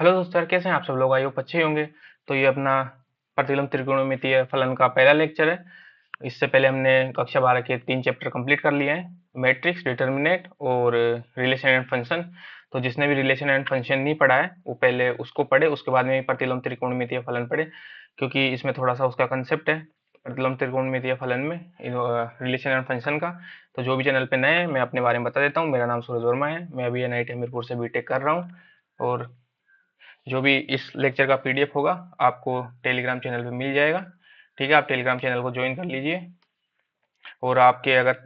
Hello दोस्तों, कैसे हैं आप सब लोग? आई होप अच्छे ही होंगे। तो ये अपना प्रतिलोम त्रिकोणमितीय फलन का पहला लेक्चर है। इससे पहले हमने कक्षा 12 के 3 चैप्टर कंप्लीट कर लिए हैं, मैट्रिक्स, डिटर्मिनेंट और रिलेशन एंड फंक्शन। तो जिसने भी रिलेशन एंड फंक्शन नहीं पढ़ा है वो पहले उसको पढ़े, उसके बाद में प्रतिलोम त्रिकोणमितीय फलन पढ़े, क्योंकि इसमें थोड़ा सा उसका कंसेप्ट है प्रतिलोम त्रिकोणमितीय फलन में, रिलेशन एंड फंक्शन का। तो जो भी चैनल पे नए हैं मैं अपने बारे में बता देता हूँ। मेरा नाम सूरज वर्मा है, मैं अभी एनआईटी हमीरपुर से बीटेक कर रहा हूँ। और जो भी इस लेक्चर का पीडीएफ होगा आपको टेलीग्राम चैनल पे मिल जाएगा। ठीक है, आप टेलीग्राम चैनल को ज्वाइन कर लीजिए। और आपके अगर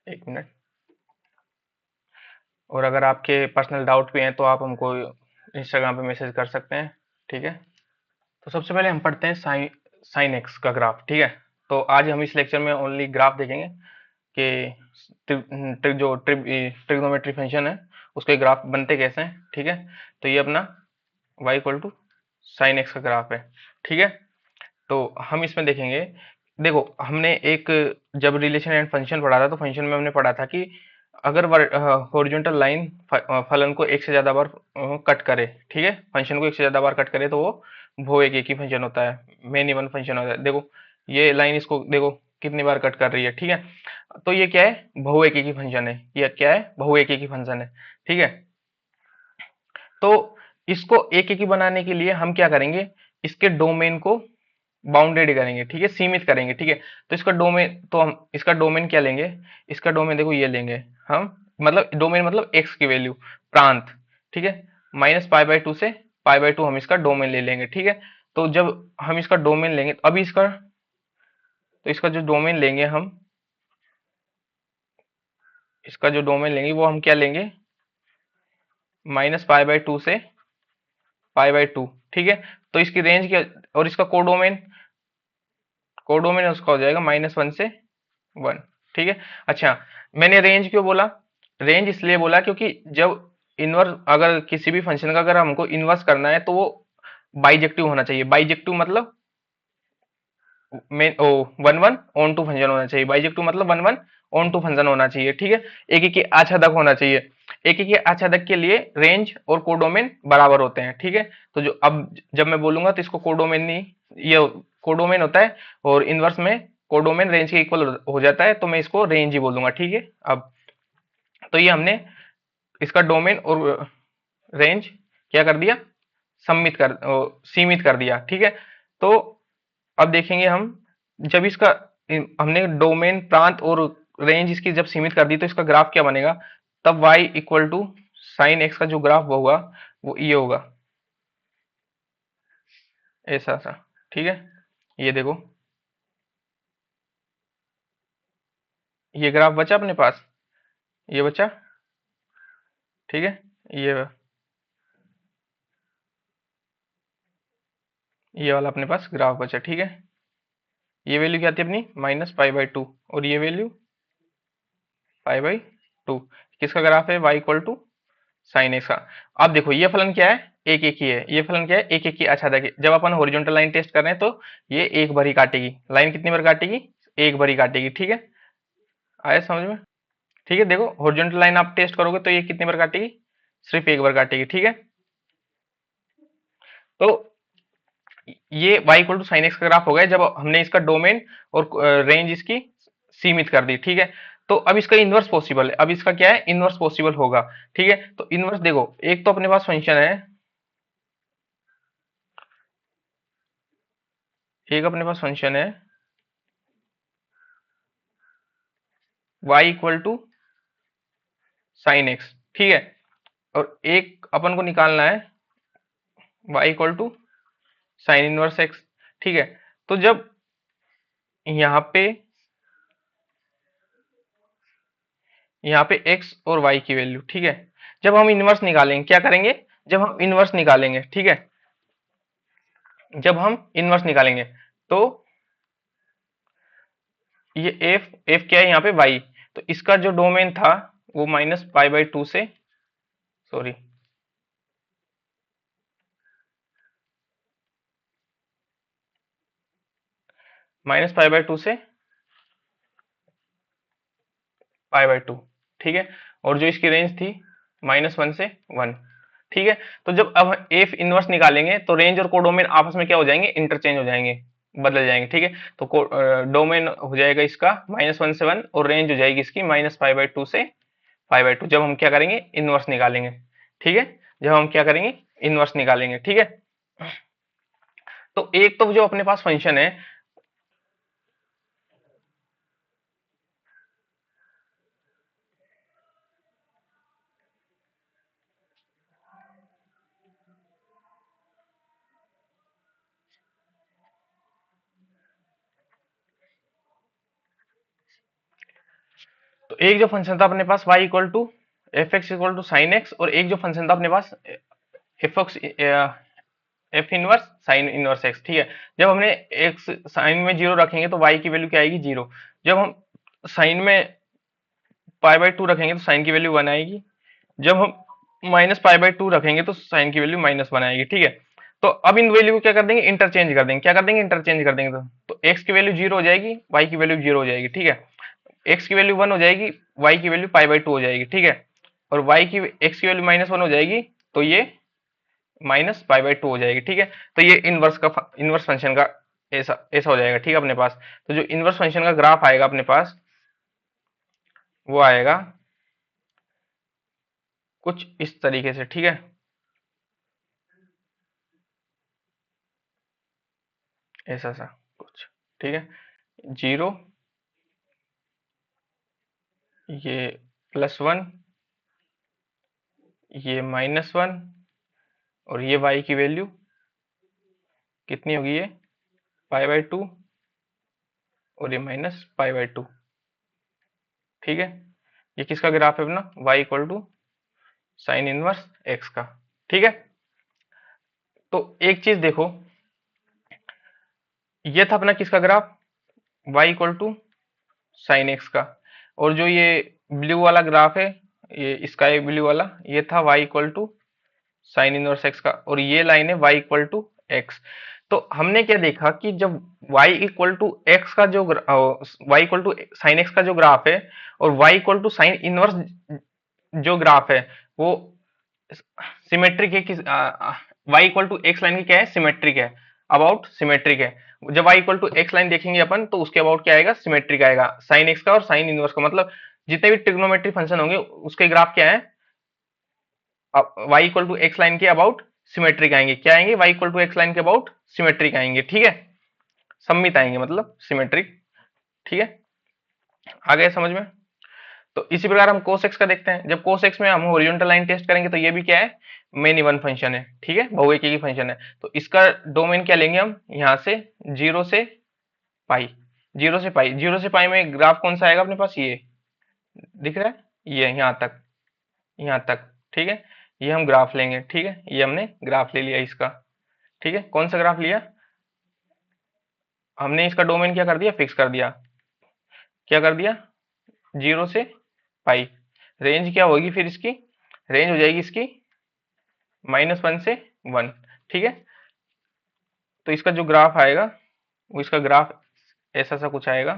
एक मिनट, और अगर आपके पर्सनल डाउट भी हैं तो आप हमको इंस्टाग्राम पे मैसेज कर सकते हैं। ठीक है, तो सबसे पहले हम पढ़ते हैं साइन साइन एक्स का ग्राफ। ठीक है, तो आज हम इस लेक्चर में ओनली ग्राफ देखेंगे कि जो ट्रिग्नोमेट्री फंक्शन है उसके ग्राफ बनते कैसे हैं। ठीक है, तो ये अपना y equal to sine X का ग्राफ है। ठीक है, तो हम इसमें देखेंगे। देखो, हमने एक जब रिलेशन एंड फंक्शन पढ़ा था तो फंक्शन में हमने पढ़ा था कि अगर हॉरिजॉन्टल लाइन फलन को एक से ज्यादा बार कट करे, ठीक है, फंक्शन को एक से ज्यादा बार कट करे, तो वो भो एक ही फंक्शन होता है, मेन इवन फंक्शन होता है। देखो, ये लाइन इसको देखो कितनी बार कट कर रही है। ठीक है, तो ये क्या है? बहु एक ही फंक्शन है। ये क्या है? बहु एक ही फंक्शन है। ठीक है, तो इसको एक ही बनाने के लिए हम क्या करेंगे? इसके डोमेन को बाउंडेड करेंगे, ठीक है, सीमित करेंगे। ठीक है, तो इसका डोमेन, तो हम इसका डोमेन क्या लेंगे? इसका डोमेन देखो ये लेंगे हम, मतलब डोमेन मतलब एक्स की वैल्यू, प्रांत। ठीक है, -π/2 से π/2 हम इसका डोमेन ले लेंगे। ठीक है, तो जब हम इसका डोमेन लेंगे तो अभी इसका, तो इसका जो डोमेन लेंगे हम, इसका जो डोमेन लेंगे वो हम क्या लेंगे? -π/2 से π/2। ठीक है, तो इसकी रेंज क्या, और इसका कोडोमेन, कोडोमेन उसका हो जाएगा -1 से 1। ठीक है, अच्छा, मैंने रेंज क्यों बोला? रेंज इसलिए बोला क्योंकि जब इनवर्स, अगर किसी भी फंक्शन का अगर हमको इनवर्स करना है तो वो बाइजेक्टिव होना चाहिए। बाइजेक्टिव मतलब मेन ओ 1 1 ऑन टू फंक्शन होना चाहिए। बाइजेक्टिव मतलब 1 1 ऑन टू फंक्शन होना चाहिए। ठीक है, एक ही के आच्छादक होना चाहिए। एक ही के आच्छादक के लिए रेंज और कोडोमेन बराबर होते हैं। ठीक है, तो जो अब जब मैं बोलूंगा तो इसको कोडोमेन नहीं, ये कोडोमेन होता है, और इनवर्स में कोडोमेन रेंज के इक्वल हो जाता है, तो मैं इसको रेंज ही बोलूंगा। ठीक है, अब तो ये हमने इसका डोमेन और रेंज क्या कर दिया? सम्मित कर सीमित कर दिया। ठीक है, तो अब देखेंगे हम, जब इसका हमने डोमेन, प्रांत और रेंज इसकी जब सीमित कर दी तो इसका ग्राफ क्या बनेगा? तब y equal to sine X का जो ग्राफ होगा वो ये होगा, ऐसा सा। ठीक है, ये देखो, ये ग्राफ बचा अपने पास, ये बचा। ठीक है, ये वाला अपने पास ग्राफ बचा। ठीक है, ये वैल्यू क्या थी अपनी? -π/2, और ये वैल्यू π/2। किसका ग्राफ है? y equal to sine X का। अब देखो, ये फलन क्या है? एक एक ही है। ये फलन क्या है? एक एक ही आच्छादक है। जब अपन हॉरिजॉन्टल लाइन टेस्ट कर रहे हैं तो ये एक बार ही काटेगी। लाइन कितनी बार काटेगी? एक बार ही काटेगी। ठीक है, आया समझ में? ठीक है, देखो, हॉरिजॉन्टल लाइन आप टेस्ट करोगे तो ये कितनी बार काटेगी? सिर्फ एक बार काटेगी। ठीक है, तो ये y equal to sine X का ग्राफ हो गया जब हमने इसका डोमेन और रेंज इसकी सीमित कर दी। ठीक है, तो अब इसका इनवर्स पॉसिबल है। अब इसका क्या है? इनवर्स पॉसिबल होगा। ठीक है, तो इनवर्स देखो, एक तो अपने पास फंक्शन है, एक अपने पास फंक्शन है y equal to sine X. ठीक है, और एक अपन को निकालना है y equal to sine inverse x. ठीक है, तो जब यहाँ पे, यहाँ पे x और y की वैल्यू, ठीक है, जब हम इनवर्स निकालेंगे क्या करेंगे? जब हम इनवर्स निकालेंगे, ठीक है, जब हम इनवर्स निकालेंगे तो ये f क्या है यहाँ पे? y। तो इसका जो डोमेन था वो -π/2 से, सॉरी, -π/2 से π/2। ठीक है, और जो इसकी रेंज थी -1 से 1। ठीक है। तो जब अब एफ इनवर्स निकालेंगे तो रेंज और कोडोमेन आपस में क्या हो जाएंगे, इंटरचेंज हो जाएंगे, बदल जाएंगे, ठीक है। तो डोमेन हो जाएगा इसका -1 से 1 और रेंज हो जाएगी इसकी -π/2 से π/2 जब हम क्या करेंगे, इनवर्स निकालेंगे, ठीक है। जब हम क्या करेंगे, इनवर्स निकालेंगे, ठीक है। तो एक तो जो अपने पास फंक्शन है, तो एक जो फंक्शन था अपने पास y equal to f x equal to sine x, और एक जो फंक्शन था अपने पास f x f inverse sine inverse x, ठीक है। जब हमने एक्स साइन में जीरो रखेंगे तो y की वैल्यू क्या आएगी, जीरो। जब हम साइन में π/2 रखेंगे तो साइन की वैल्यू 1 आएगी। जब हम -π/2 रखेंगे तो साइन की वैल्यू -1 आएगी, ठीक है। तो अब इन वैल्यू को क्या कर देंगे, इंटरचेंज कर देंगे, क्या कर देंगे, इंटरचेंज कर देंगे। तो x की वैल्यू जीरो हो जाएगी, y की वैल्यू जीरो हो जाएगी, ठीक है। x की वैल्यू 1 हो जाएगी, y की वैल्यू π/2 हो जाएगी, ठीक है। और y की x की वैल्यू -1 हो जाएगी, तो ये -π/2 हो जाएगी, ठीक है। तो ये इनवर्स फंक्शन का ऐसा ऐसा हो जाएगा, ठीक है अपने पास। तो जो इनवर्स फंक्शन का ग्राफ आएगा अपने पास, वो आएगा कुछ इस तरीके से, ठीक है। ऐसा सा कुछ, ठीक है। जीरो, ये +1, ये -1, और ये y की वैल्यू कितनी होगी, ये π/2, और ये -π/2, ठीक है। ये किसका ग्राफ है अपना, y equal to sine inverse X का, ठीक है। तो एक चीज देखो, ये था अपना किसका graph, y equal to sine X का। और जो ये ब्लू वाला ग्राफ है, ये स्काई ब्लू वाला, ये था y equal to sine inverse X का, और ये लाइन है y इक्वल टू एक्स। तो हमने क्या देखा कि जब y इक्वल टू एक्स का जो y equal to sine X का जो ग्राफ है, और y equal to sine inverse जो ग्राफ है, वो सिमेट्रिक है। y equal to X line की क्या है, सिमेट्रिक है, अबाउट सिमेट्रिक है। जब y equal to X line देखेंगे अपन, तो उसके अबाउट क्या आएगा, सिमेट्रिक आएगा, साइन एक्स का और साइन इनवर्स का, मतलब जितने भी ट्रिग्नोमेट्रिक फंक्शन होंगे उसके ग्राफ क्या है, y equal to X line के अबाउट सिमेट्रिक आएंगे। क्या आएंगे, y equal to X line के अबाउट सिमेट्रिक आएंगे, ठीक है। सममित आएंगे, मतलब सिमेट्रिक, ठीक है। आ गए समझ में। तो इसी प्रकार हम cos x का देखते हैं। जब cos x में हम हॉरिजॉन्टल लाइन टेस्ट करेंगे, तो ये भी क्या है, मेन इवन फंक्शन है, ठीक है, बहुएकी की फंक्शन है। तो इसका डोमेन क्या लेंगे हम, यहाँ से जीरो से पाई, जीरो से पाई में ग्राफ कौन सा आएगा अपने पास, ये दिख रहा है, ये यहाँ तक, यहाँ तक, ठीक है। ये हम ग्राफ लेंगे, ठीक है। ये हमने ग्राफ ले लिया इसका, ठीक है। कौन सा ग्राफ लिया, हमने इसका डोमेन क्या कर दिया, फिक्स कर दिया, क्या कर दिया, जीरो से पाई। रेंज क्या होगी फिर इसकी, रेंज हो जाएगी इसकी -1 से 1, ठीक है। तो इसका जो ग्राफ आएगा, वो इसका ग्राफ ऐसा सा कुछ आएगा,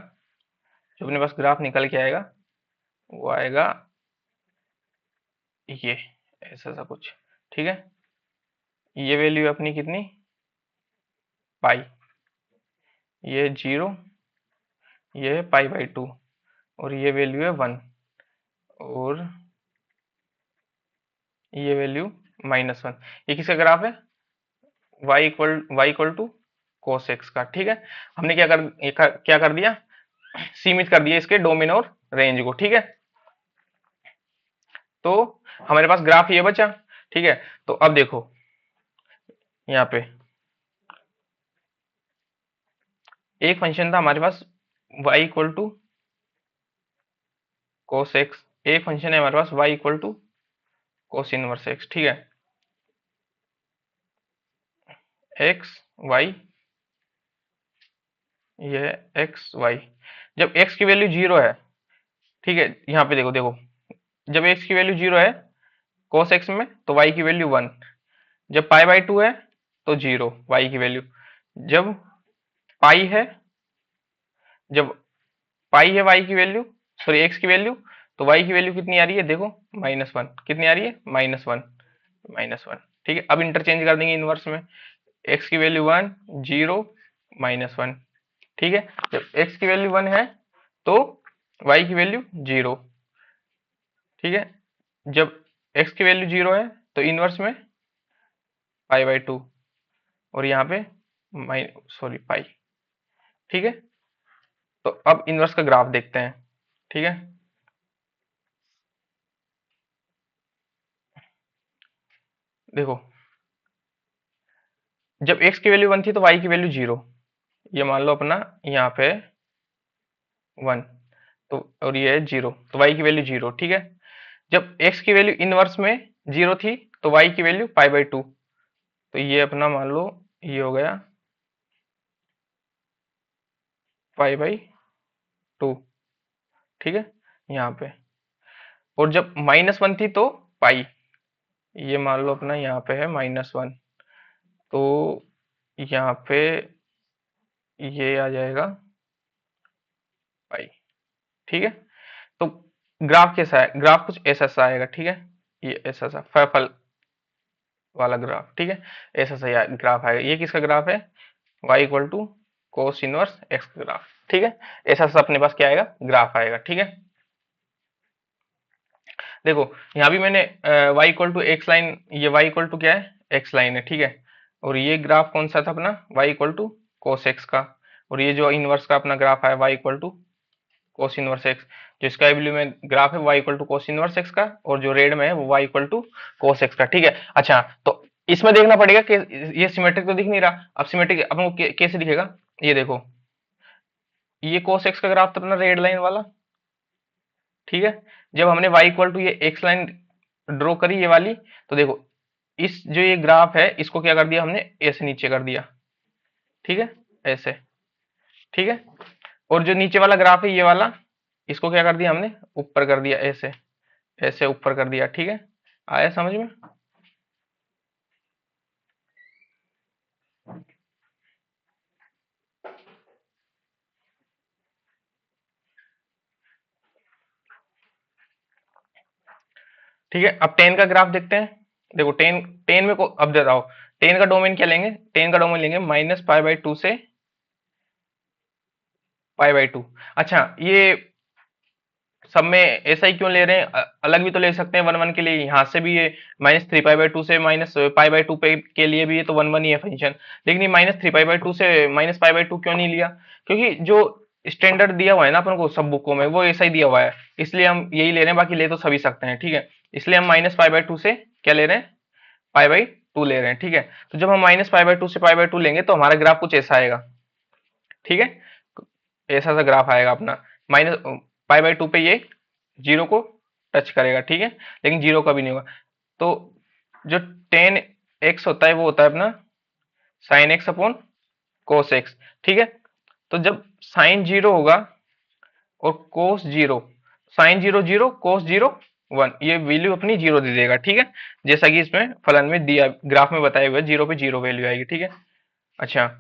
जो अपने पास ग्राफ निकल के आएगा, वो आएगा ये ऐसा सा कुछ, ठीक है। ये वैल्यू अपनी कितनी, पाई, ये जीरो, ये है π/2, और ये वैल्यू है 1, और ये वैल्यू -1। ये किसका ग्राफ है, y equal to cos x का, ठीक है। हमने क्या कर दिया, सीमित कर दिया इसके डोमेन और रेंज को, ठीक है। तो हमारे पास ग्राफ ये बचा, ठीक है। तो अब देखो यहाँ पे एक फंक्शन था हमारे पास y equal to cos x, एक फंक्शन है हमारे पास y equal to cos inverse x, ठीक है। x y, ये x y। जब x की वैल्यू जीरो है, ठीक है, यहाँ पे देखो देखो, जब x की वैल्यू जीरो है cos x में, तो y की वैल्यू 1। जब π/2 है तो जीरो y की वैल्यू। जब पाई है, जब पाई है y की वैल्यू, सॉरी x की वैल्यू, तो y की वैल्यू कितनी आ रही है, देखो -1, कितनी आ रही है, -1, -1। ठीक है, अब इंटरचेंज कर देंगे इनवर्स में, x की वैल्यू 1, 0, -1। ठीक है, जब x की वैल्यू 1 है तो y की वैल्यू 0। ठीक है, जब x की वैल्यू 0 है तो इनवर्स में π/2 और यहाँ पे पाई। ठीक है, तो अब इनवर्स का ग्राफ देखते हैं। ठीक है, देखो जब x की वैल्यू 1 थी तो y की वैल्यू 0, ये मान लो अपना यहाँ पे 1, तो और ये है 0, तो y की वैल्यू 0। ठीक है, जब x की वैल्यू इनवर्स में 0 थी तो y की वैल्यू π/2, तो ये अपना मान लो ये हो गया π/2। ठीक है, यहाँ पे, और जब -1 थी तो पाई, ये मान लो अपना यहाँ पे है -1, तो यहाँ पे ये आ जाएगा पाई। ठीक है, तो ग्राफ कैसा है, ग्राफ कुछ ऐसा सा आएगा। ठीक है, ये ऐसा सा फल वाला ग्राफ। ठीक है, ऐसा सा ग्राफ आएगा। ये किसका ग्राफ है, y equal to cos inverse x का ग्राफ। ठीक है, ऐसा सा अपने पास क्या आएगा, ग्राफ आएगा। ठीक है, देखो यहाँ भी मैंने y equal to X line, ये y इक्वल टू क्या है, x लाइन है। ठीक है, और ये ग्राफ कौन सा था अपना, y equal to cos x का, और ये जो इनवर्स का अपना ग्राफ है y equal to cos inverse x, जो स्काई ब्लू में ग्राफ है y equal to cos inverse x का, और जो रेड में है वो y equal to cos x का। ठीक है, अच्छा तो इसमें देखना पड़ेगा कि ये सिमेट्रिक तो दिख नहीं रहा। अब सिमेट्रिक अपन को कैसे दिखेगा, ये देखो ये कोस x का ग्राफ था अपना रेड लाइन वाला। ठीक है, जब हमने y इक्वल टू ये x लाइन ड्रॉ करी ये वाली, तो देखो इस जो ये ग्राफ है इसको क्या कर दिया हमने, ऐसे नीचे कर दिया। ठीक है, ऐसे। ठीक है, और जो नीचे वाला ग्राफ है ये वाला, इसको क्या कर दिया हमने, ऊपर कर दिया, ऐसे ऐसे ऊपर कर दिया। ठीक है, आया समझ में। ठीक है, अब टेन का ग्राफ देखते हैं। देखो टेन टेन में को अब दे रहा हूं, टेन का डोमेन क्या लेंगे, टेन का डोमेन लेंगे -π/2 से π/2। अच्छा ये सब में ऐसा ही क्यों ले रहे हैं, अलग भी तो ले सकते हैं 1 1 के लिए, यहाँ से भी ये -3π/2 से -π/2 पे के लिए भी ये तो 1 1 ही है फंक्शन, लेकिन ये -3π/2 से -π/2 क्यों नहीं लिया, क्योंकि जो स्टैंडर्ड दिया हुआ है ना अपन को सब बुकों में वो ऐसा ही दिया हुआ है, इसलिए हम यही ले रहे हैं, बाकी ले तो सभी सकते हैं। ठीक है, इसलिए हम -π/2 से क्या ले रहे हैं, π/2 ले रहे हैं। ठीक है, तो जब हम -π/2 से π/2 लेंगे तो हमारा ग्राफ कुछ ऐसा आएगा। ठीक है, ऐसा सा ग्राफ आएगा अपना, -π/2 पे ये 0 को टच करेगा। ठीक है, लेकिन 0 का भी नहीं होगा। तो जो टेन एक्स होता है वो होता है अपना sine x upon cos x. ठीक है, तो जब साइन 0 होगा और कोस 0, साइन 0 0, कोस 0 1, ये वैल्यू अपनी 0 दे देगा। ठीक है, जैसा कि इसमें फलन में दिया, ग्राफ में बताया हुआ है, 0 पे 0 वैल्यू आएगी। ठीक है, अच्छा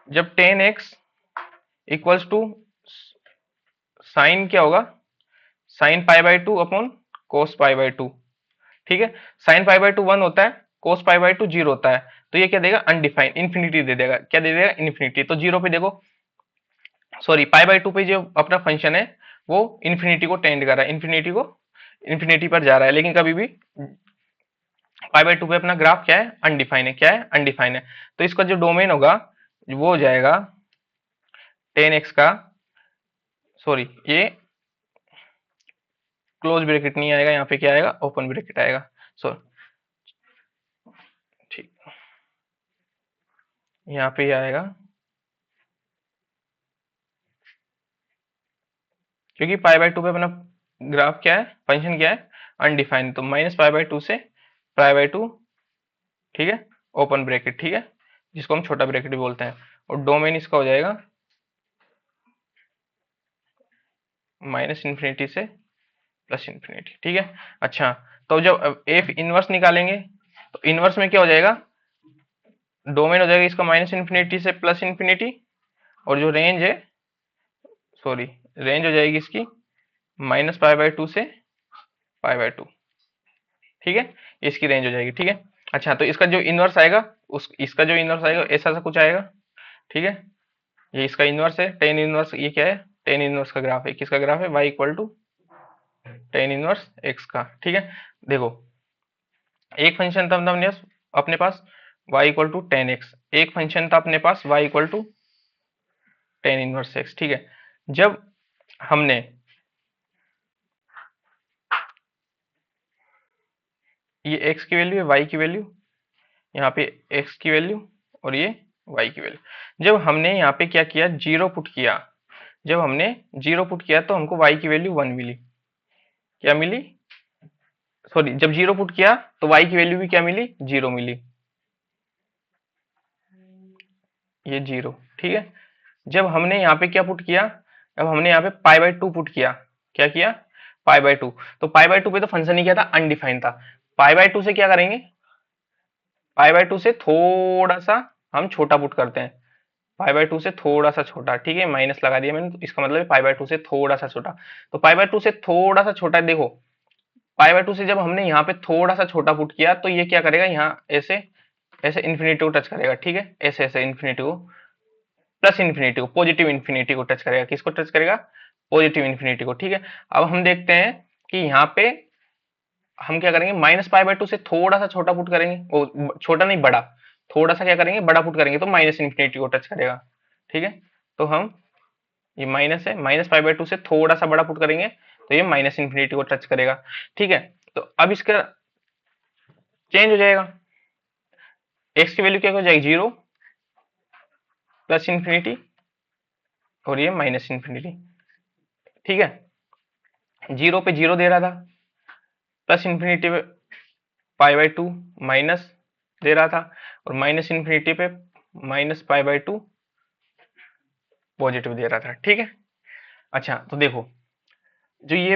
जब tan X equals to sine क्या होगा, साइन π/2 अपॉन कोस π/2। ठीक है, साइन π/2 1 होता है, कोस π/2 0 होता है, तो ये क्या देगा, अनडिफाइंड इन्फिनिटी दे देगा। क्या दे देगा, इन्फिनिटी। तो 0 पे देखो, सॉरी π/2 पे जो अपना फंक्शन है वो इन्फिनिटी को टेंड कर रहा है, इन्फिनिटी पर जा रहा है, लेकिन कभी भी π/2 पे अपना ग्राफ क्या है, अनडिफाइन है। क्या है, अनडिफाइन है। तो इसका जो डोमेन होगा वो हो जाएगा टेन एक्स का, सॉरी ये क्लोज ब्रैकेट नहीं आएगा, यहाँ पे क्या आएगा, ओपन ब्रैकेट आएगा। सो ठीक, यहाँ पे ये आएगा, क्योंकि π/2 पे अपना ग्राफ क्या है, फंक्शन क्या है, अनडिफाइंड, तो -π/2 से π/2। ठीक है, ओपन ब्रैकेट। ठीक है, जिसको हम छोटा ब्रैकेट भी बोलते हैं, और डोमेन इसका हो जाएगा -इन्फिनिटी से +इन्फिनिटी। ठीक है, अच्छा तो जब एफ इनवर्स निकालेंगे तो इनवर्स में क्या हो जाएगा, डोमेन हो जाएगा इसका -इन्फिनिटी से +इन्फिनिटी, और जो रेंज है, सॉरी रेंज हो जाएगी इसकी -π/2 से π/2। ठीक है, ये इसकी रेंज हो जाएगी, ठीक है। अच्छा, तो इसका जो इनवर्स आएगा, उस इसका जो इनवर्स आएगा ऐसा सा कुछ आएगा, ठीक है। ये इसका इनवर्स है, टेन इनवर्स, ये क्या है, टेन इनवर्स का ग्राफ है, किसका ग्राफ है, y equal to tan inverse x का, ठीक है। देखो, एक फंक्शन था हमने अपने पास y equal to tan X, एक फंक्शन था अपने पास y equal to tan inverse x, ठीक है। जब हमने ये x की वैल्यू है, y की वैल्यू, यहाँ पे x की वैल्यू और ये y की वैल्यू, जब हमने यहाँ पे क्या किया, जीरो पुट किया, जब हमने जीरो पुट किया तो हमको y की वैल्यू वन मिली, क्या मिली, सॉरी, जब जीरो पुट किया तो y की वैल्यू भी क्या मिली, जीरो मिली, ये जीरो, ठीक है। जब हमने यहाँ पे क्या पुट किया, अब हमने यहाँ पे पाई बाय टू पुट किया, क्या किया, पाई बाय टू, तो पाई बाय टू पे तो फंक्शन ही क्या था, अनडिफाइंड था। पाई बाय टू से क्या करेंगे, पाई बाय टू से थोड़ा सा हम छोटा पुट करते हैं, पाई बाय टू से थोड़ा सा छोटा, ठीक है, माइनस लगा दिया मैंने, तो इसका मतलब है पाई बाय टू से थोड़ा सा छोटा। तो पाई बाय टू से थोड़ा सा छोटा, देखो पाई बाय टू से जब हमने यहाँ पे थोड़ा सा छोटा पुट किया तो ये क्या करेगा, यहाँ ऐसे ऐसे इन्फिनिटी को टच करेगा, ठीक है, ऐसे ऐसे इन्फिनिटी को, प्लस इन्फिनिटी को, पॉजिटिव इन्फिनिटी को टच करेगा, किसको टच करेगा, पॉजिटिव इन्फिनिटी को, ठीक है। अब हम देखते हैं कि यहाँ पे हम क्या करेंगे, माइनस पाई बाय टू से थोड़ा सा छोटा पुट करेंगे, वो छोटा नहीं बड़ा, थोड़ा सा क्या करेंगे, बड़ा पुट करेंगे तो माइनस इन्फिनिटी को टच करेगा, ठीक है। तो हम, ये माइनस है, माइनस पाई बाय टू से थोड़ा सा बड़ा पुट करेंगे तो ये माइनस इन्फिनिटी को टच करेगा, ठीक है। तो अब इसका चेंज हो जाएगा, एक्स की वैल्यू क्या हो जाएगी, जीरो, प्लस इन्फिनिटी और ये माइनस इन्फिनिटी, ठीक है। जीरो पे जीरो दे रहा था, प्लस इन्फिनिटी पे पाई बाय टू माइनस दे रहा था, और माइनस इन्फिनिटी पे minus pi by two positive दे रहा था, ठीक है। अच्छा, तो देखो, जो ये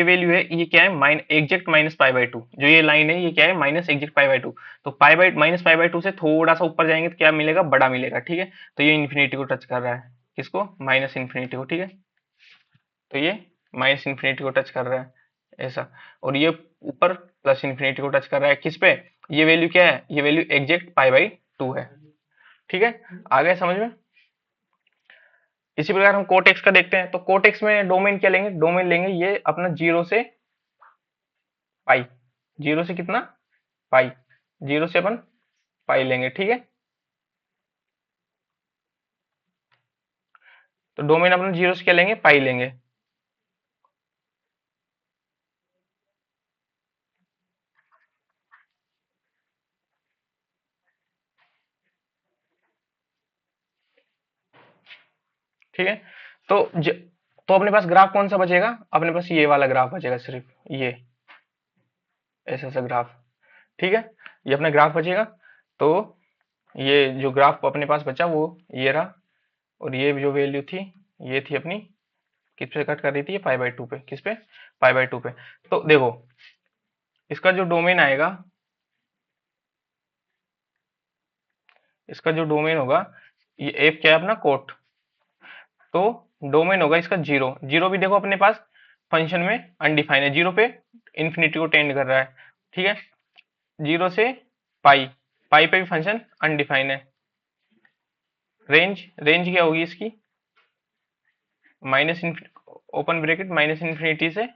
वैल्यू है, ये क्या है, exact minus pi by two, जो ये लाइन है ये क्या है, minus exact pi by two. तो pi by minus pi by two से थोड़ा सा ऊपर जाएंगे तो क्या मिलेगा, बड़ा मिलेगा, ठीक है। तो ये इन्फिनिटी को टच कर रहा है, किसको, माइनस इन्फिनिटी को, ठीक है। तो ये माइनस इन्फिनिटी को टच कर रहा है ऐसा, और ये ऊपर प्लस इन्फिनिटी को टच कर रहा है, किस पे, ये वैल्यू क्या है, ये value exact pi by to है, ठीक है। आ गया समझ में। इसी प्रकार हम कोटेक्स का देखते हैं, तो कोटेक्स में डोमेन क्या लेंगे, डोमेन लेंगे ये अपना जीरो से पाई, जीरो से कितना, पाई, जीरो से अपन पाई लेंगे, ठीक है। तो डोमेन अपना जीरो से क्या लेंगे, पाई लेंगे, ठीक है। तो तो अपने पास ग्राफ कौन सा बचेगा, अपने पास ये वाला ग्राफ बचेगा, सिर्फ ये ऐसा सा ग्राफ, ठीक है, ये अपना ग्राफ बचेगा। तो ये जो ग्राफ अपने पास बचा वो ये रहा, और ये जो वैल्यू थी ये थी अपनी, किस पे कट कर रही थी, ये पाई बाय टू पे, किस पे, पाई बाय टू पे। तो देखो, इसका जो डोमेन आएगा, इसका जो डोमेन होगा, ये एफ क्या है अपना, कोट, तो डोमेन होगा इसका जीरो, जीरो भी देखो अपने पास फंक्शन में अनडिफाइन है, जीरो पे इंफिनिटी को टेंड कर रहा है, ठीक है। जीरो से पाई, पाई पे भी फंक्शन अनडिफाइन है। रेंज, रेंज क्या होगी इसकी, minus, open bracket minus infinity से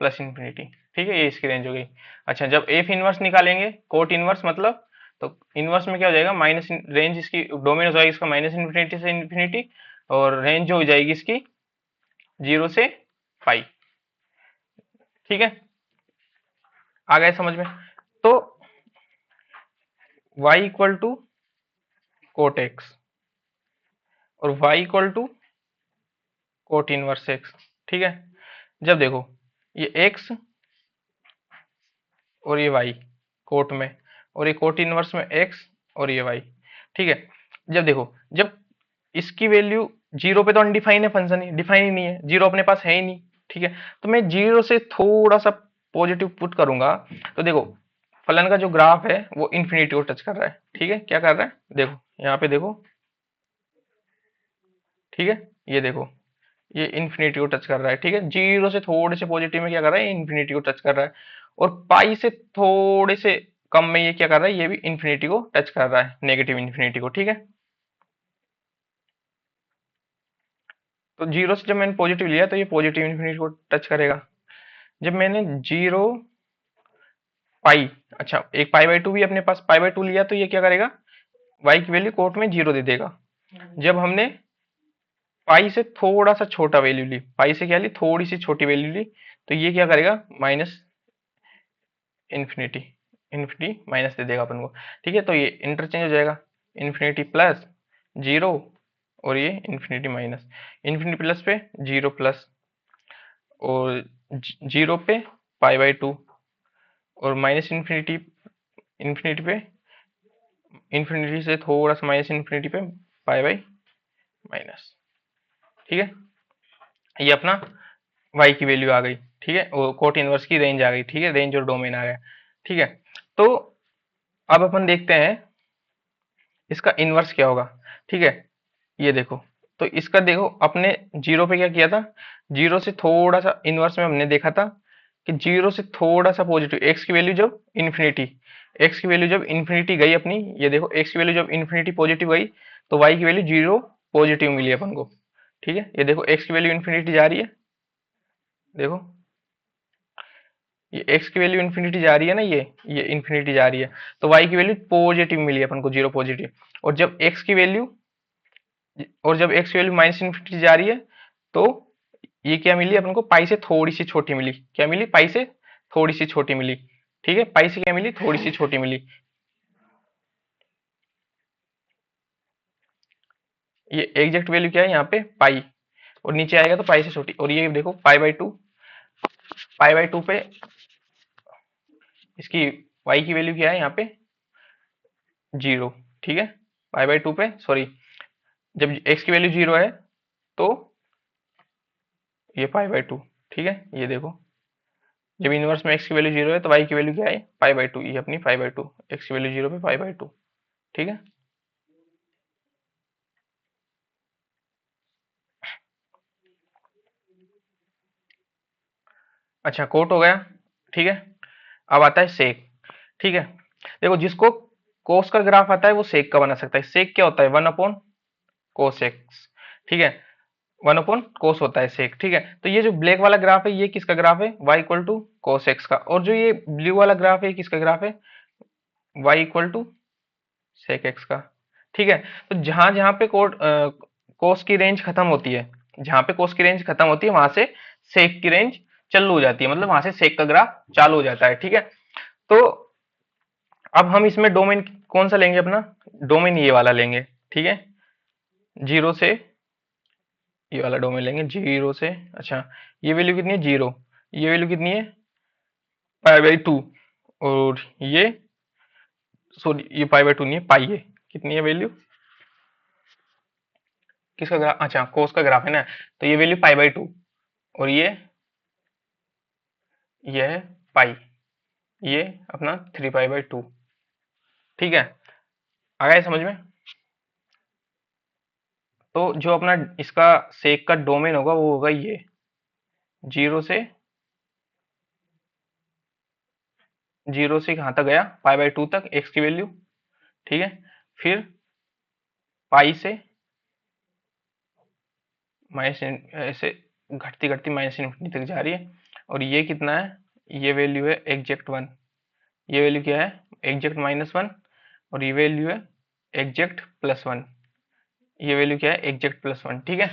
प्लस इन्फिनिटी, ठीक है, ये इसकी रेंज हो गई। अच्छा, जब एफ इनवर्स निकालेंगे, कोट इनवर्स मतलब, तो इनवर्स में क्या हो जाएगा, माइनस, रेंज इसकी, डोमेन हो जाएगा इसका माइनस इन्फिनिटी से इन्फिनिटी, और रेंज जो हो जाएगी इसकी जीरो से पाई, ठीक है। आ गए समझ में। तो y equal to cot X और y equal to cot inverse x, ठीक है। जब देखो, ये x और ये y कोट में, और ये कोट इनवर्स में x और ये y, ठीक है। जब देखो, जब इसकी वैल्यू जीरो पे तो अनडिफाइन है, फंक्शन ही डिफाइन ही नहीं है, जीरो अपने पास है ही नहीं, ठीक है। तो मैं जीरो से थोड़ा सा पॉजिटिव पुट करूंगा, तो देखो फलन का जो ग्राफ है वो इन्फिनिटी को टच कर रहा है, ठीक है, क्या कर रहा है, देखो यहाँ पे देखो, ठीक है, ये देखो ये इन्फिनिटी को टच कर रहा है, ठीक है। जीरो से थोड़े से पॉजिटिव में क्या कर रहा है, इन्फिनिटी को टच कर रहा है। और पाई से थोड़े से कम में ये क्या कर रहा है, ये भी इन्फिनिटी को टच कर रहा है, नेगेटिव इन्फिनिटी को, ठीक है। तो जीरो से जब मैंने पॉजिटिव लिया तो ये पॉजिटिव इन्फिनिटी को टच करेगा। जब मैंने जीरो पाई, अच्छा एक पाई बाई टू भी अपने पास पाई बाई टू लिया तो ये क्या करेगा, वाई की वैल्यू कोट में जीरो दे देगा। जब हमने पाई से थोड़ा सा छोटा वैल्यू ली, पाई से क्या ली, थोड़ी सी छोटी वैल्यू ली, तो ये क्या करेगा, माइनस इन्फिनिटी, इन्फिनिटी माइनस दे देगा अपन को, ठीक है। तो ये इंटरचेंज हो जाएगा, इन्फिनिटी प्लस जीरो और ये इन्फिनिटी माइनस, इन्फिनिटी प्लस पे जीरो प्लस, और जीरो पे पाई बाई टू, और माइनस इन्फिनिटी, इन्फिनिटी पे, इन्फिनिटी से थोड़ा सा माइनस इन्फिनिटी पे पाई बाई माइनस, ठीक है। ये अपना y की वैल्यू आ गई, ठीक है, वो कोट इनवर्स की रेंज आ गई, ठीक है, रेंज और डोमेन आ गया, ठीक है। तो अब अपन देखते हैं इसका इनवर्स क्या होगा, ठीक है। ये देखो, तो इसका देखो अपने जीरो पे क्या किया था, जीरो से थोड़ा सा इनवर्स में हमने देखा था कि जीरो से थोड़ा सा पॉजिटिव, एक्स की वैल्यू जब इन्फिनिटी, एक्स की वैल्यू जब इन्फिनिटी गई अपनी, ये देखो एक्स की वैल्यू जब इन्फिनिटी पॉजिटिव गई तो वाई की वैल्यू जीरो पॉजिटिव मिली अपन को, ठीक है। ये देखो एक्स की वैल्यू इन्फिनिटी जा रही है, देखो ये x की वैल्यू इन्फिनिटी जा रही है ना, ये इन्फिनिटी जा रही है, तो y की वैल्यू पॉजिटिव मिली अपन को, जीरो पॉजिटिव। और जब x की वैल्यू, और जब x की वैल्यू माइनस इन्फिनिटी जा रही है तो ये क्या मिली अपन को, पाई से थोड़ी सी छोटी मिली, क्या मिली, पाई से थोड़ी सी छोटी मिली, ठीक है, पाई से क्या मिली, थोड़ी सी छोटी मिली। ये एग्जैक्ट वैल्यू क्या है यहाँ पे, पाई, और नीचे आएगा तो पाई से छोटी, और ये देखो पाई by to, pi by to पे इसकी y की वैल्यू क्या है यहाँ पे, जीरो, ठीक है। पाई बाई टू पे, सॉरी, जब x की वैल्यू जीरो है तो ये पाई बाई टू, ठीक है। ये देखो जब इनवर्स में x की वैल्यू जीरो है तो y की वैल्यू क्या है, पाई बाई टू, ये अपनी पाई बाई टू, x की वैल्यू जीरो पे पाई बाई टू, ठीक है। अच्छा कोट हो गया, ठीक है। अब आता है सेक, ठीक है। देखो जिसको कोस का ग्राफ आता है वो सेक का बना सकता है। सेक क्या होता है, वन अपॉन कोस एक्स, ठीक है, वन अपॉन कोस होता है सेक, ठीक है। तो ये जो ब्लैक वाला ग्राफ है ये किसका ग्राफ है, y equal to cos X का, और जो ये ब्लू वाला ग्राफ है ये किसका ग्राफ है, y equal to sec X का, ठीक है। तो जहां जहां पे कोस की रेंज खत्म होती है, जहां पे कोस की रेंज खत्म होती है वहां से सेक की रेंज चालू हो जाती है, मतलब वहां से सेक का ग्राफ चालू हो जाता है, ठीक है। तो अब हम इसमें डोमेन कौन सा लेंगे अपना, डोमेन ये वाला लेंगे, ठीक है, जीरो से, ये वाला डोमेन लेंगे जीरो से, अच्छा ये वैल्यू कितनी है जीरो, ये वैल्यू कितनी है पाई बाई टू, और ये, सॉरी ये पाई बाई टू नहीं है, पाई है, कितनी है वैल्यू, किसका ग्राफ, अच्छा कोस का ग्राफ है ना, तो ये वैल्यू पाई बाई टू, और ये है पाई, ये अपना थ्री पाई बाई टू, ठीक है। आ गया समझ में। तो जो अपना इसका सेक का डोमेन होगा वो होगा ये, जीरो से, जीरो से कहाँ तक गया, पाई बाई टू तक एक्स की वैल्यू, ठीक है। फिर पाई से माइनस, ऐसे घटती घटती माइनस इन्फिनिटी तक जा रही है, और ये कितना है, ये वैल्यू है एग्जैक्ट वन, ये वैल्यू क्या है, एग्जैक्ट माइनस वन, और ये वैल्यू है एग्जैक्ट प्लस वन, ये वैल्यू क्या है, एग्जैक्ट प्लस वन, ठीक है।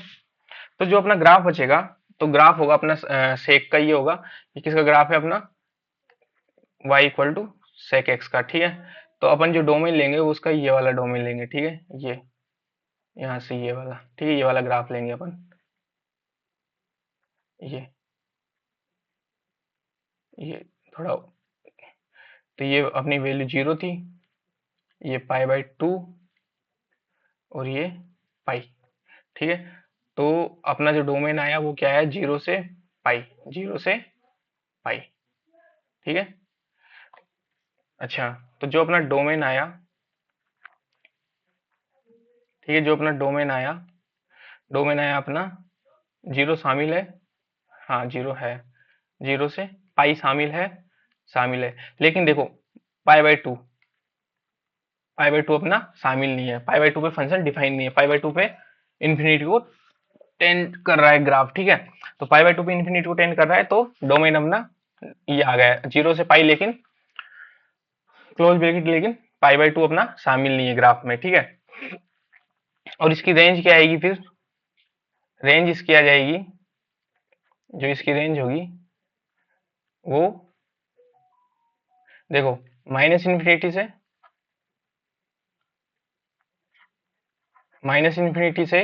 तो जो अपना ग्राफ बचेगा, तो ग्राफ होगा अपना सेक का, ये होगा, ये किसका ग्राफ है अपना, y equal to sec X का, ठीक है। तो अपन जो डोमेन लेंगे वो उसका ये वाला डोमेन लेंगे, ठीक है, ये यहाँ से ये वाला, ठीक है, ये वाला ग्राफ लेंगे अपन, ये थोड़ा, तो ये अपनी वैल्यू जीरो थी, ये पाई बाई टू, और ये पाई, ठीक है। तो अपना जो डोमेन आया वो क्या है, जीरो से पाई, जीरो से पाई, ठीक है। अच्छा, तो जो अपना डोमेन आया, ठीक है, जो अपना डोमेन आया, डोमेन आया अपना जीरो शामिल है, हाँ जीरो है, जीरो से पाई शामिल है, शामिल है, लेकिन देखो पाई बाई टू अपना शामिल नहीं है, पाई बाई टू पे फंक्शन डिफाइन नहीं है, पाई बाई टू पे इन्फिनिटी को टेंड कर रहा है ग्राफ, ठीक है। तो पाई बाई टू पे इन्फिनिटी को टेंड कर रहा है, तो डोमेन अपना ये आ गया है जीरो से पाई, लेकिन क्लोज ब्रैकेट, लेकिन पाई बाई टू अपना शामिल नहीं है ग्राफ में, ठीक है। और इसकी रेंज क्या आएगी फिर, रेंज इसकी आ जाएगी, जो इसकी रेंज होगी वो देखो माइनस इन्फिनिटी से, माइनस इन्फिनिटी से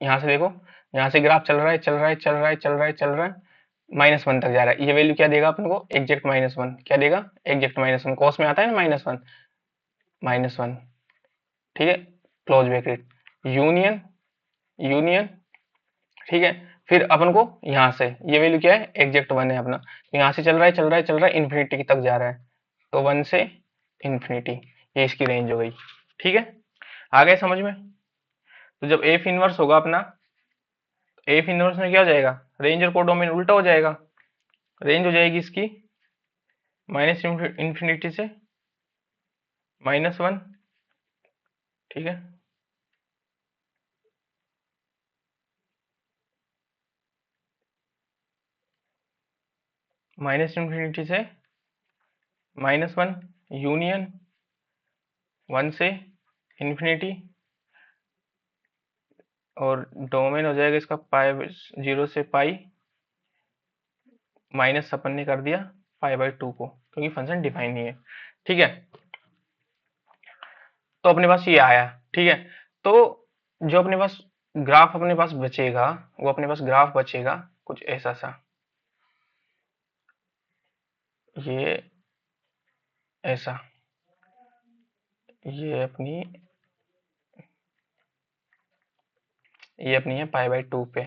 यहाँ से देखो, यहाँ से ग्राफ चल रहा है, चल रहा है, चल रहा है, चल रहा है, चल रहा है, -1 तक जा रहा है। ये वैल्यू क्या देगा अपन को, एग्जैक्ट -1, क्या देगा, एग्जैक्ट -1, कॉस में आता है ना -1, -1, ठीक है, क्लोज ब्रैकेट, यूनियन, यूनियन, ठीक है। फिर अपन को यहाँ से ये वैल्यू क्या है, एग्जैक्ट 1 है अपना, तो यहाँ से चल रहा है, चल रहा है, चल रहा है, इन्फिनिटी तक जा रहा है, तो 1 से इन्फिनिटी, ये इसकी रेंज हो गई, ठीक है। आ गए समझ में। तो जब एफ इनवर्स होगा अपना, एफ इनवर्स में क्या हो जाएगा, रेंज और कोडोमेन उल्टा हो जाएगा, रेंज हो जाएगी इसकी माइनस इन्फिनिटी से -1, ठीक है, माइनस इन्फिनिटी से -1, यूनियन 1 से इन्फिनिटी, और डोमेन हो जाएगा इसका पाई, जीरो से पाई, माइनस अपन ने कर दिया पाई/2 को, क्योंकि फंक्शन डिफाइन नहीं है, ठीक है। तो अपने पास ये आया, ठीक है। तो जो अपने पास ग्राफ अपने पास बचेगा, वो अपने पास ग्राफ बचेगा कुछ ऐसा सा, ये ऐसा, ये अपनी ये अपनी है पाई/2 पे,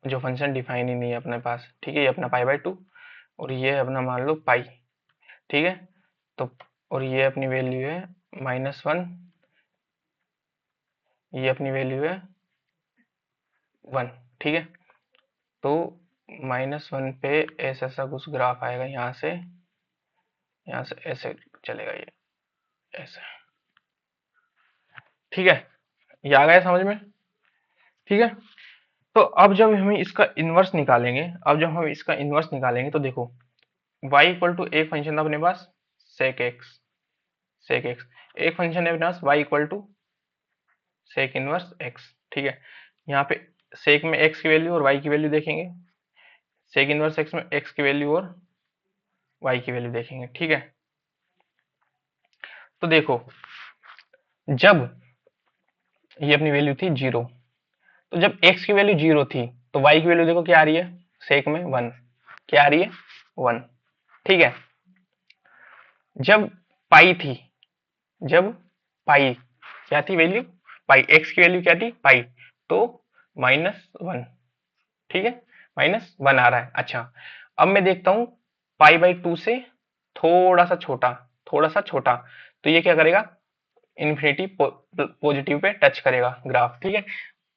जो फंक्शन डिफाइन ही नहीं है अपने पास, ठीक है, ये अपना पाई/2, और ये अपना मान लो पाई, ठीक है। तो और ये अपनी वैल्यू है -1, ये अपनी वैल्यू है 1, ठीक है। तो -1 पे ऐसा सा कुछ ग्राफ आएगा, यहाँ से ऐसे चलेगा, ये ऐसे, ठीक है। ये आ गया समझ में, ठीक है। तो अब जब हम इसका इन्वर्स निकालेंगे, तो देखो y इक्वल टू एक फंक्शन था अपने पास sec x, एक फंक्शन है अपने पास y equal to sec inverse x, ठीक है। यहाँ पे sec में x की वैल्यू और y की वैल्यू देखेंगे, sec इनवर्स x में x की वैल्यू और y की वैल्यू देखेंगे, ठीक है। तो देखो जब ये अपनी वैल्यू थी 0, तो जब x की वैल्यू 0 थी, तो y की वैल्यू देखो क्या आ रही है, sec में 1, क्या आ रही है, 1, ठीक है। जब पाई थी, जब पाई क्या थी वैल्यू, पाई, x की वैल्यू क्या थी, पाई, तो -1, ठीक है, -1 आ रहा है। अच्छा, अब मैं देखता हूं पाई/2 से थोड़ा सा छोटा, थोड़ा सा छोटा, तो ये क्या करेगा, इन्फिनिटी पॉजिटिव पे टच करेगा ग्राफ, ठीक है।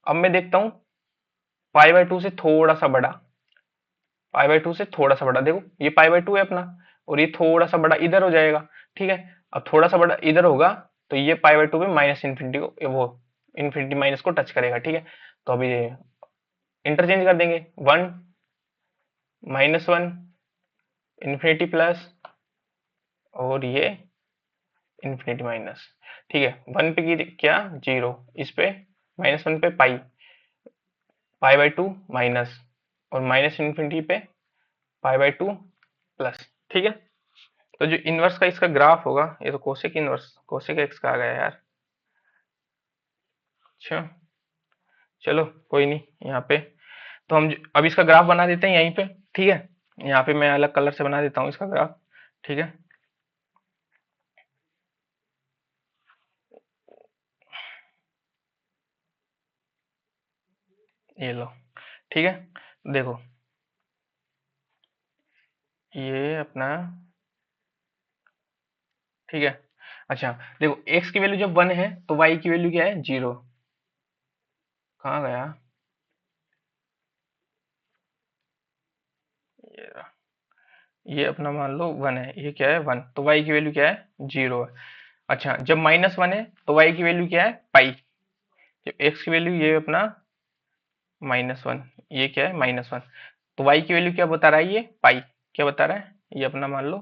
अब मैं देखता हूं पाई/2 से थोड़ा सा बड़ा, पाई/2 से थोड़ा सा बड़ा, देखो ये पाई/2 है अपना, और ये थोड़ा सा बड़ा इधर हो जाएगा, ठीक है। अब थोड़ा सा बड़ा इधर होगा, तो ये पाई/2 पे माइनस इन्फिनिटी को, वो इन्फिनिटी माइनस को टच करेगा, ठीक है। तो अभी इंटरचेंज कर देंगे, 1 -1 इन्फिनिटी प्लस, और ये इन्फिनिटी माइनस, ठीक है। 1 पे की क्या, 0, इस पे -1 पे पाई/2 माइनस, और माइनस इन्फिनिटी पे पाई/2 प्लस, ठीक है। तो जो इनवर्स का इसका ग्राफ होगा, ये तो कोसेक इनवर्स, कोसेक एक्स का आ गया यार, अच्छा चलो कोई नहीं, यहाँ पे तो हम अब इसका ग्राफ बना देते हैं यहीं पे, ठीक है। यहाँ पे मैं अलग कलर से बना देता हूँ इसका ग्राफ, ठीक है। ये लो, ठीक है, देखो ये अपना, ठीक है। अच्छा देखो x की वैल्यू जब 1 है, तो y की वैल्यू क्या है, 0, कहाँ गया, ये अपना मान लो 1 है, ये क्या है 1, तो y की वैल्यू क्या है 0 है। अच्छा जब -1 है तो y की वैल्यू क्या है पाई, जब x की वैल्यू ये अपना -1, ये क्या है -1, तो y की वैल्यू क्या बता रहा है, ये पाई क्या बता रहा है, ये अपना मान लो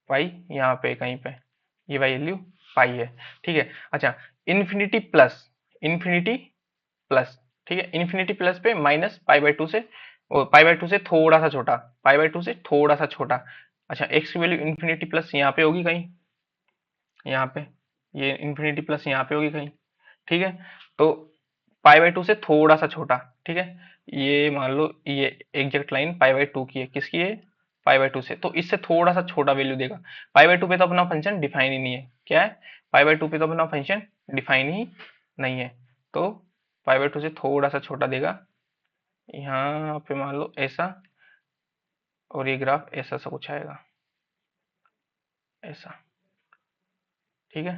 पाई, यहाँ पे कहीं पे ये वैल्यू पाई है। ठीक है। अच्छा इन्फिनिटी प्लस, इन्फिनिटी प्लस, ठीक है, इन्फिनिटी प्लस पे -π/2 से, और π/2 से थोड़ा सा छोटा, π/2 से थोड़ा सा छोटा। अच्छा x की वैल्यू इन्फिनिटी प्लस यहाँ पे होगी कहीं, यहाँ पे ये इन्फिनिटी प्लस यहाँ पे होगी कहीं। ठीक है, तो π/2 से थोड़ा सा छोटा। ठीक है, ये मान लो ये एग्जैक्ट लाइन π/2 की है, किसकी है π/2 से, तो इससे थोड़ा सा छोटा वैल्यू देगा। π/2 पे तो अपना फंक्शन डिफाइन ही नहीं है, क्या है π/2 पे तो अपना फंक्शन डिफाइन ही नहीं है, तो π/2 से थोड़ा सा छोटा देगा। यहाँ पे मान लो ऐसा, और ये ग्राफ ऐसा सा कुछ आएगा, ऐसा। ठीक है,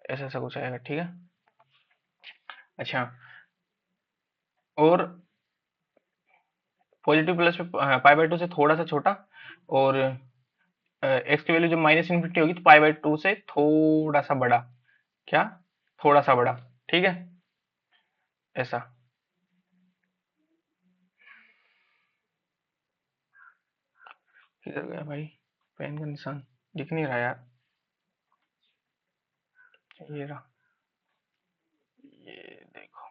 ऐसा सा कुछ आएगा। ठीक है। अच्छा और पॉजिटिव प्लस पे π/2 से थोड़ा सा छोटा, और एक्स की वैल्यू जब -∞ होगी तो π/2 से थोड़ा सा बड़ा, क्या थोड़ा सा बड़ा। ठीक है, ऐसा। किधर गया भाई पेन का निशान, दिख नहीं रहा यार, ये रहा, ये देखो,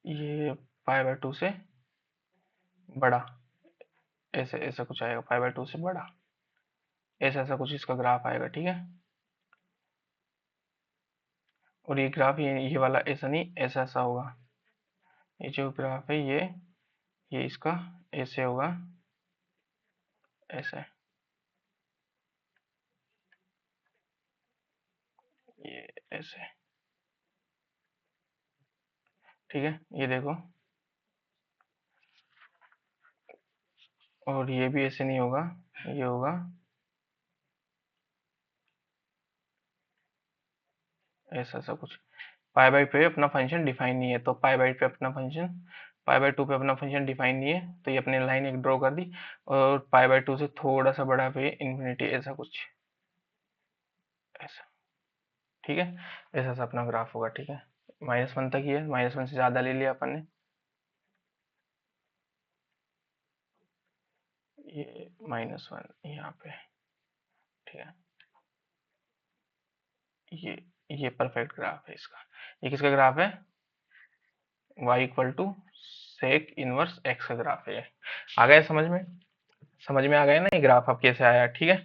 ये π/2 से बड़ा, ऐसे ऐसा कुछ आएगा, π/2 से बड़ा, ऐसा ऐसा कुछ इसका ग्राफ आएगा। ठीक है, और ये ग्राफ ये वाला ऐसा नहीं, ऐसा ऐसा होगा, ये जो ग्राफ है ये इसका ऐसे होगा, ऐसे, ये ऐसे। ठीक है, ये देखो, और ये भी ऐसे नहीं होगा, ये होगा ऐसा सा कुछ। π/2 पे अपना फंक्शन डिफाइन नहीं है, तो π/2 पे अपना फंक्शन, π/2 पे अपना फंक्शन डिफाइन नहीं है, तो ये अपने लाइन एक ड्रॉ कर दी, और π/2 से थोड़ा सा बड़ा पे इन्फिनिटी, ऐसा कुछ, ऐसा। ठीक है, ऐसा सा अपना ग्राफ होगा। ठीक है, -1 तक ही है, -1 से ज्यादा ले लिया अपन ने, ये -1 यहाँ पे। ठीक है, ये ये परफेक्ट ग्राफ है इसका। ये किसका ग्राफ है, y equal to sec inverse X का ग्राफ है ये। आ गया समझ में, समझ में आ गया ना ये ग्राफ अब कैसे आया। ठीक है,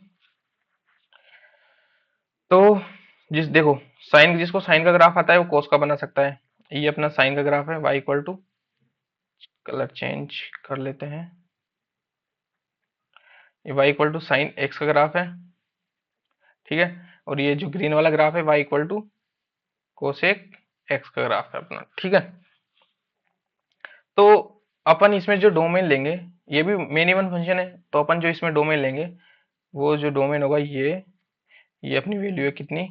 तो जिस देखो साइन, जिसको साइन का ग्राफ आता है वो कोस का बना सकता है। ये अपना साइन का ग्राफ है, y equal to, colour change कर लेते हैं, ये y equal to sine X का ग्राफ है। ठीक है, और ये जो ग्रीन वाला ग्राफ है y equal to cosec X का ग्राफ है अपना। ठीक है, तो अपन इसमें जो डोमेन लेंगे, ये भी मेन इवन फंक्शन है, तो अपन जो इसमें डोमेन लेंगे, वो जो डोमेन होगा ये अपनी वैल्यू है कितनी,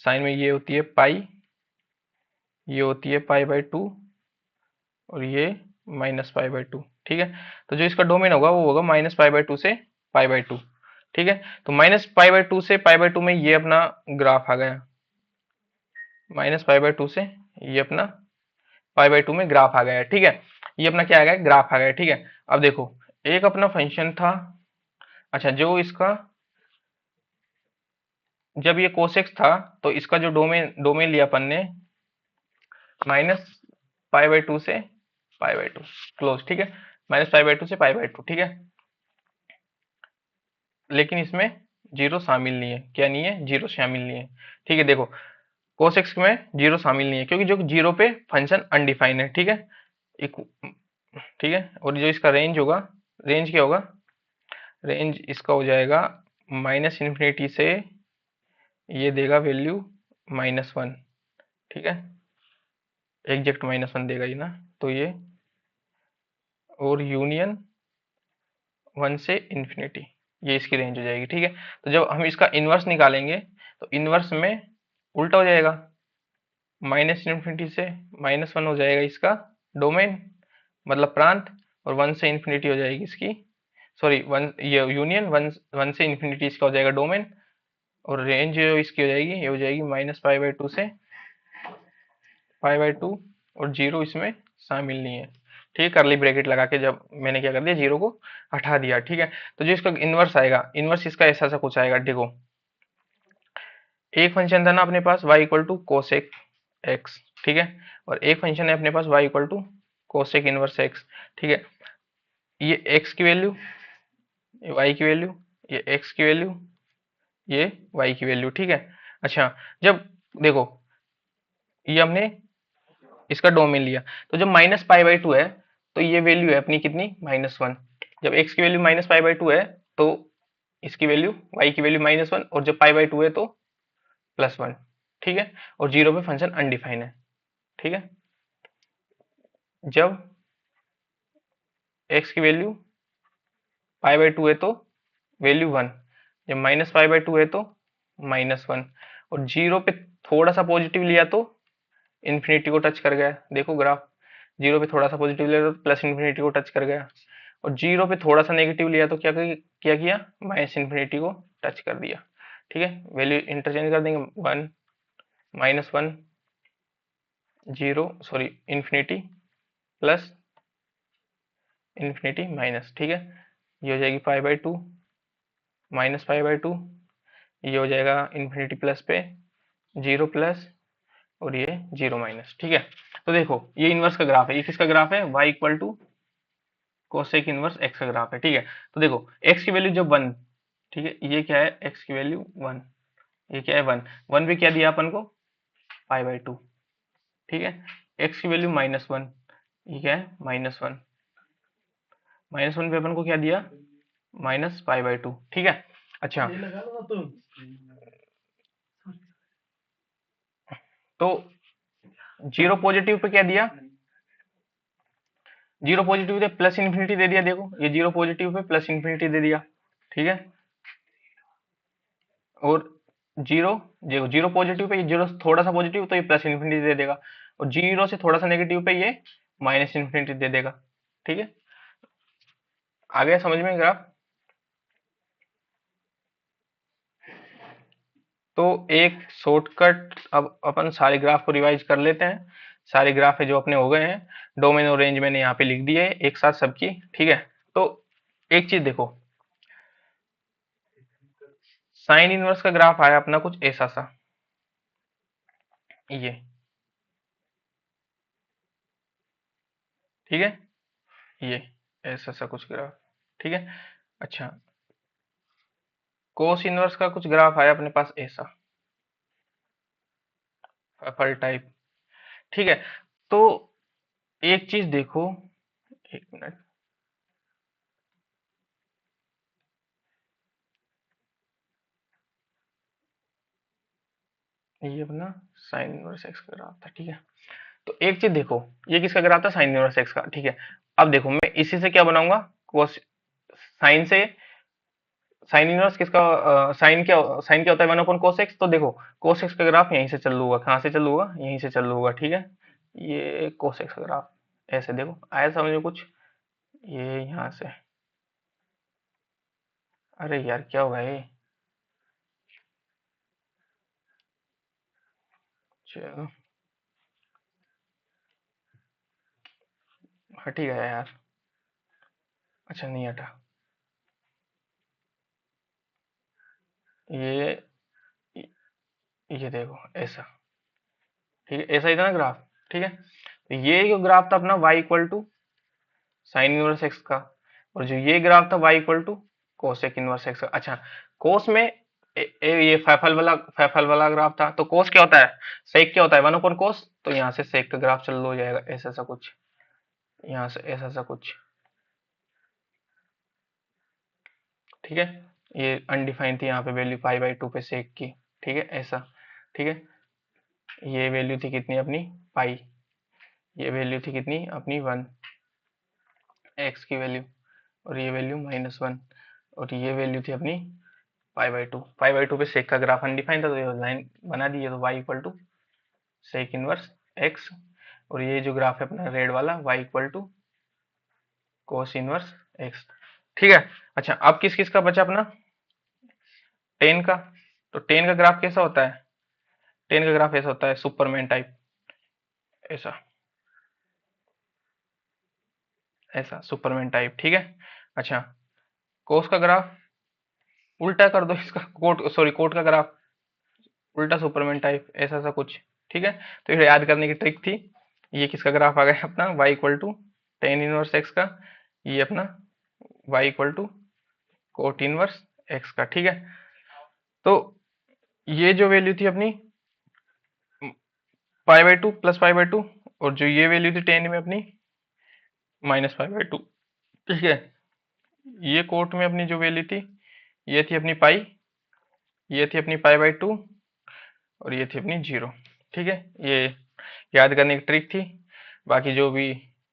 साइन में ये होती है पाई, ये होती है π/2, और ये -π/2। ठीक है, तो जो इसका डोमेन होगा वो होगा -π/2 से π/2। ठीक है, तो -π/2 से π/2 में ये अपना ग्राफ आ गया, -π/2 से ये अपना π/2 में ग्राफ आ गया। ठीक है, ये अपना क्या आ गया, ग्राफ आ गया। ठीक है, अब देखो एक अपना फंक्शन था, अच्छा जो इसका, जब ये कोसेक्स था तो इसका जो डोमेन डोमेन लिया अपन ने -π/2 से π/2 क्लोज। ठीक है, -π/2 से π/2। ठीक है, लेकिन इसमें जीरो शामिल नहीं है, क्या नहीं है, जीरो शामिल नहीं है। ठीक है, देखो कोसेक्स में जीरो शामिल नहीं है, क्योंकि जो जीरो पे फंक्शन अनडिफाइन है। ठीक है, एक, ठीक है, और जो इसका रेंज होगा, रेंज क्या होगा, रेंज इसका हो जाएगा -∞ से, ये देगा वैल्यू -1। ठीक है, एग्जैक्ट -1 देगा ये ना, तो ये, और यूनियन 1 से इन्फिनिटी, ये इसकी रेंज हो जाएगी। ठीक है, तो जब हम इसका इन्वर्स निकालेंगे तो इन्वर्स में उल्टा हो जाएगा, माइनस इन्फिनिटी से -1 हो जाएगा इसका डोमेन, मतलब प्रांत, और 1 से इन्फिनिटी हो जाएगी इसकी, सॉरी वन, ये यूनियन, वन वन से इन्फिनिटी इसका हो जाएगा डोमेन, और रेंज जो इसकी हो जाएगी ये हो जाएगी -π/2 से π/2, और जीरो इसमें शामिल नहीं है। ठीक है, करली ब्रैकेट लगा के जब मैंने क्या कर दिया, जीरो को हटा दिया। ठीक है, तो जो इसका इनवर्स आएगा, इनवर्स इसका ऐसा सा कुछ आएगा। देखो, एक फंक्शन था ना अपने पास y equal to cosec X, ठीक है, और एक फंक्शन है अपने पास y equal to cosec inverse x. ठीक है, ये x की वैल्यू, ये y की वैल्यू, ये x की वैल्यू, ये y की वैल्यू। ठीक है, अच्छा, जब देखो ये हमने इसका डोमेन लिया, तो जब -π/2 है तो ये वैल्यू है अपनी कितनी, -1। जब x की वैल्यू -π/2 है तो इसकी वैल्यू, y की वैल्यू -1, और जब π/2 है तो +1। ठीक है, और जीरो पे फंक्शन अनडिफाइन है। ठीक है, जब x की वैल्यू π/2 है तो वैल्यू 1, जब -π/2 है तो -1, और जीरो पे थोड़ा सा पॉजिटिव लिया तो इन्फिनिटी को टच कर गया। देखो ग्राफ, जीरो पे थोड़ा सा पॉजिटिव लिया तो प्लस इन्फिनिटी को टच कर गया, और जीरो पे थोड़ा सा नेगेटिव लिया तो क्या किया, माइनस इन्फिनिटी को टच कर दिया। ठीक है, वैल्यू इंटरचेंज कर देंगे, 1 -1 zero, sorry infinity plus infinity minus. ठीक है, ये हो जाएगी π/2 -π/2, ये हो जाएगा इन्फिनिटी प्लस पे जीरो प्लस, और ये जीरो माइनस। ठीक है, तो देखो ये इनवर्स का ग्राफ है, ये किसका ग्राफ है, y equal to cosec inverse x का ग्राफ है। ठीक है, तो देखो x की वैल्यू जब 1, ठीक है, ये क्या है, x की वैल्यू 1, ये क्या है 1, 1 पे क्या दिया अपन को, π/2। ठीक है, x की वैल्यू -1, ये क्या है -1, -1 पे अपन को क्या दिया, -π/2। ठीक है, अच्छा, तो जीरो पॉजिटिव पे क्या दिया, zero positive pay plus infinity दे दिया। देखो ये zero positive pay plus infinity दे दिया। ठीक है, और जीरो, देखो जीरो पॉजिटिव पे, ये जीरो थोड़ा सा पॉजिटिव तो ये प्लस इन्फिनिटी दे देगा, और जीरो से थोड़ा सा नेगेटिव पे ये माइनस इन्फिनिटी दे देगा। ठीक है, आ गया समझ में ग्राफ। तो एक शॉर्टकट, अब अपन सारे ग्राफ को रिवाइज कर लेते हैं। सारे ग्राफ है जो अपने हो गए हैं, डोमेन और रेंज मैंने यहाँ पे लिख दिए एक साथ सबकी। ठीक है, तो एक चीज देखो, साइन इनवर्स का ग्राफ आया अपना कुछ ऐसा सा, ये, ठीक है, ये ऐसा सा कुछ ग्राफ। ठीक है, अच्छा, कोस इनवर्स का कुछ ग्राफ आया अपने पास ऐसा, फल टाइप। ठीक है, तो एक चीज देखो, एक मिनट, ये अपना साइन इनवर्स एक्स का ग्राफ था। ठीक है, तो एक चीज देखो, ये किसका ग्राफ था, साइन इनवर्स एक्स का। ठीक है, अब देखो मैं इसी से क्या बनाऊंगा, कोस, साइन से, साइन इनवर्स किसका, साइन क्या होता है, 1/cos x। तो देखो cos x का ग्राफ यहीं से चालू होगा, कहाँ से चालू होगा, यहीं से चालू होगा। ठीक है, ये cos x का ग्राफ ऐसे, देखो आया समझ में कुछ, ये यहाँ से, अरे यार क्या होगा ये, चलो हट ही गया यार, अच्छा नहीं हटा, ये ये देखो ऐसा। ठीक है, ऐसा ही था ना ग्राफ। ठीक है, तो ये जो ग्राफ था अपना y equal to sine inverse X का, और जो ये ग्राफ था y equal to cosec inverse X का। अच्छा, कोस में ये फैफल वाला ग्राफ था, तो कोस क्या होता है, सेक क्या होता है, 1/cos। तो यहाँ से सेक का ग्राफ चालू हो जाएगा ऐसा सा कुछ, यहाँ से ऐसा सा कुछ। ठीक है, ये अनडिफाइंड थी यहाँ पे वैल्यू π/2 पे सेक की। ठीक है, ऐसा। ठीक है, ये वैल्यू थी कितनी अपनी, पाई, ये वैल्यू थी कितनी अपनी 1, एक्स की वैल्यू, और ये वैल्यू -1, और ये वैल्यू थी अपनी π/2। π/2 पे सेक का ग्राफ अनडिफाइंड था, तो ये लाइन बना दी है, तो y equal to sec inverse X, और ये जो ग्राफ है अपना रेड वाला y equal to cos inverse x. ठीक है। अच्छा, अब किस किस का बचा अपना, टेन का। तो टेन का ग्राफ कैसा होता है, टेन का ग्राफ ऐसा होता है सुपरमैन टाइप, ऐसा, ऐसा सुपरमैन टाइप। ठीक है। अच्छा, कोस का ग्राफ उल्टा कर दो इसका, कोट सॉरी कोट का ग्राफ उल्टा सुपरमैन टाइप, ऐसा सा कुछ। ठीक है। तो ये याद करने की ट्रिक थी। ये किसका ग्राफ आ गया अपना, y equal to tan inverse X का, ये अपना y equal to cot inverse X का। ठीक है। तो ये जो वैल्यू थी अपनी pi by two plus pi by two, और जो ये वैल्यू थी टेन में अपनी माइनस पाई बाई टू। ठीक है। ये कोट में अपनी जो वैल्यू थी, ये थी अपनी पाई, ये थी अपनी पाई बाई टू, और ये थी अपनी जीरो। ठीक है। ये याद करने की ट्रिक थी। बाकी जो भी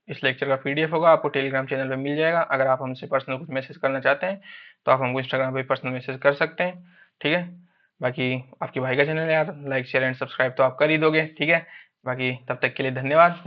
इस लेक्चर का पीडीएफ होगा आपको टेलीग्राम चैनल पे मिल जाएगा। अगर आप हमसे पर्सनल कुछ मैसेज करना चाहते हैं तो आप हमको इंस्टाग्राम पे पर्सनल मैसेज कर सकते हैं। ठीक है। बाकी आपके भाई का चैनल है यार, लाइक शेयर एंड सब्सक्राइब तो आप कर ही दोगे। ठीक है। बाकी तब तक के लिए धन्यवाद।